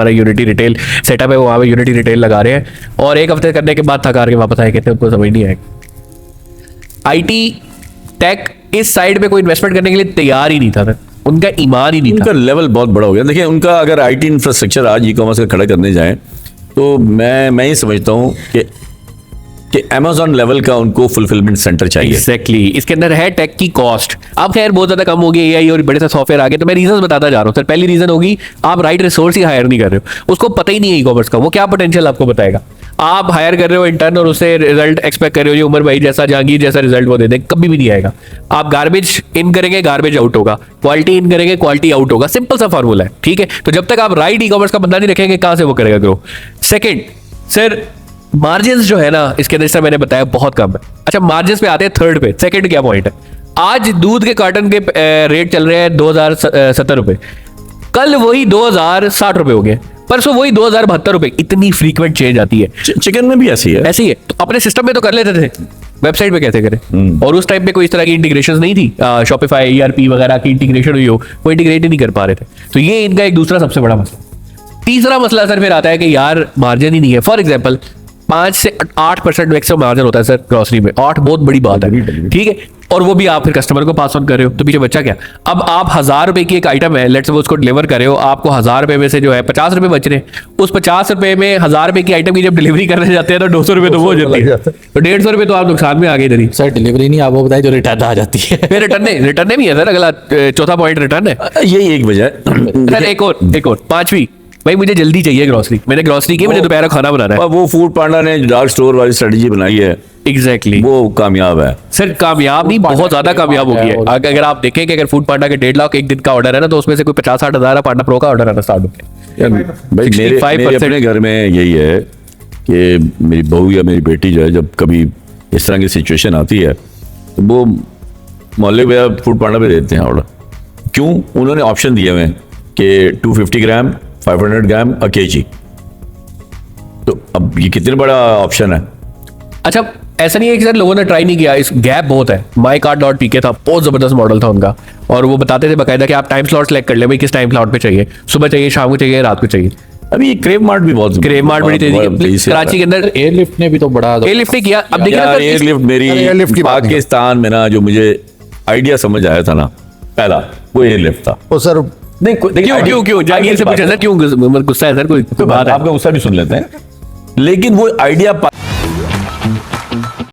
हमारा unity retail setup है, वो वहाँ पे यूनिटी रिटेल लगा रहे हैं और एक हफ्ते करने के बाद थका के वापस आए, कहते हैं उनको समझ नहीं आएगा। आईटी टेक इस साइड पे कोई इन्वेस्टमेंट करने के लिए तैयार ही नहीं था, उनका ईमान ही नहीं उनका था। लेवल बहुत बड़ा हो गया। देखिए उनका अगर आईटी इंफ्रास्ट्रक्चर आज ई कॉमर्स का खड़ा करने जाए तो मैं ही समझता हूँ कि अमेजॉन लेवल का उनको फुलफिलमेंट सेंटर चाहिए। एग्जैक्टली इसके अंदर है टेक की कॉस्ट। अब खैर बहुत ज्यादा कम हो गई एआई और बड़े से सॉफ्टवेयर आ गए, तो मैं रीजन बताता जा रहा हूँ सर। पहली रीजन होगी आप राइट रिसोर्स ही हायर नहीं कर रहे हो, उसको पता ही नहीं है ई कॉमर्स का, वो क्या पोटेंशियल आपको बताएगा। आप हायर कर रहे हो इंटर्न और उससे रिजल्ट एक्सपेक्ट कर रहे हो जी उमर भाई जैसा जहांगीर जैसा रिजल्ट वो दे दे, कभी भी नहीं आएगा। आप गार्बेज इन करेंगे गार्बेज आउट होगा, क्वालिटी इन करेंगे क्वालिटी आउट होगा, सिंपल सा फॉर्मूला है, ठीक है। तो जब तक आप राइट ई कॉमर्स का बंदा नहीं रखेंगे कहां से वो करेगा ग्रो। सेकंड सर मार्जिन जो है ना इसके अंदर जैसा मैंने बताया बहुत कम है। अच्छा मार्जिन पे आते हैं थर्ड पे। सेकंड क्या पॉइंट है, आज दूध के कार्टन के रेट चल रहे हैं 2070 रुपए, कल वही 2060 रुपए हो गए, परसों वही 2072 रुपए। इतनी फ्रीक्वेंट चेंज आती है। चिकन में भी ऐसी है, ऐसी है तो अपने सिस्टम में तो कर लेते थे, वेबसाइट पे कैसे करें। और उस टाइम पे कोई इस तरह की इंटीग्रेशन नहीं थी, शॉपिफाई ईआरपी वगैरह की इंटीग्रेशन हुई हो, वो इंटीग्रेट ही नहीं कर पा रहे थे। तो ये इनका एक दूसरा सबसे बड़ा मसला। तीसरा मसला सर फिर आता है कि यार मार्जिन ही नहीं है। फॉर एग्जाम्पल 5 से 8% मैक्सिमम मार्जिन होता है सर ग्रोसरी में, 8 बहुत बड़ी बात है, ठीक है। और वो भी आप फिर कस्टमर को पास ऑन कर रहे हो, तो पीछे बच्चा क्या। अब आप 1000 रुपए की एक आइटम है, लेट्स सपोज उसको डिलीवर कर रहे हो, आपको 1000 रुपए में से जो है 50 रुपए बच रहे हैं। उस 50 रुपए में 1000 रुपए की आइटम की जब डिलीवरी करने जाते हैं तो 200 रुपए तो वो हो जाती है, तो 150 रुपए तो आप नुकसान में आ गए इधर ही। सर डिलीवरी नहीं आप वो बताइए जो रिटर्न आ जाती है। फिर रिटर्न भी है सर, अगला चौथा पॉइंट रिटर्न है। यही एक वजह है। सर एक और पांचवी, भाई मुझे जल्दी चाहिए ग्रोसरी, मैंने ग्रोसरी की, मुझे दोपहर का खाना बनाना है। वो फूड पांडा ने डार्क स्टोर वाली स्ट्रेटजी बनाई है, एग्जैक्टली वो कामयाब है सर। कामयाब नहीं, बहुत ज्यादा कामयाब हो गई है। अगर आप देखें कि अगर फूड पांडा के 1.5 लाख एक दिन का ऑर्डर है ना, तो उसमें से कोई 50-60 हजार पांडा प्रो का ऑर्डर आना स्टार्ट हो गया। भाई मेरे अपने घर में यही है कि मेरी बहू या मेरी बेटी जो है जब कभी इस तरह की सिचुएशन आती है तो वो मोहल्ले में फूड पांडा पे देते हैं ऑर्डर। क्यों? उन्होंने ऑप्शन दिए हुए हैं कि 250 ग्राम 500 ग्राम अ केजी। तो अब ये कितने बड़ा ऑप्शन है। अच्छा ऐसा नहीं है कि सर लोगों ने ट्राई नहीं किया, इस गैप बहुत है। mycart.pk था, बहुत जबरदस्त मॉडल था उनका, और वो बताते थे बाकायदा कि आप टाइम स्लॉट सेलेक्ट कर ले, भाई किस टाइम स्लॉट पे चाहिए, सुबह चाहिए, शाम को चाहिए, रात को चाहिए। अभी ये क्रेव मार्ट भी बहुत क्रेव मार्ट बड़ी तेजी से कराची के अंदर एयरलिफ्ट ने भी तो बड़ा एयरलिफ्ट ने किया। अब देखिए एयरलिफ्ट मेरी एयरलिफ्ट की बात पाकिस्तान में ना जो मुझे आइडिया समझ आया था ना पहला वो एयरलिफ्ट था। तो सर नहीं क्यों जागीर से पूछा सर, क्यों गुस्सा है सर, कोई बात है आपका गुस्सा भी सुन लेते हैं, लेकिन वो आइडिया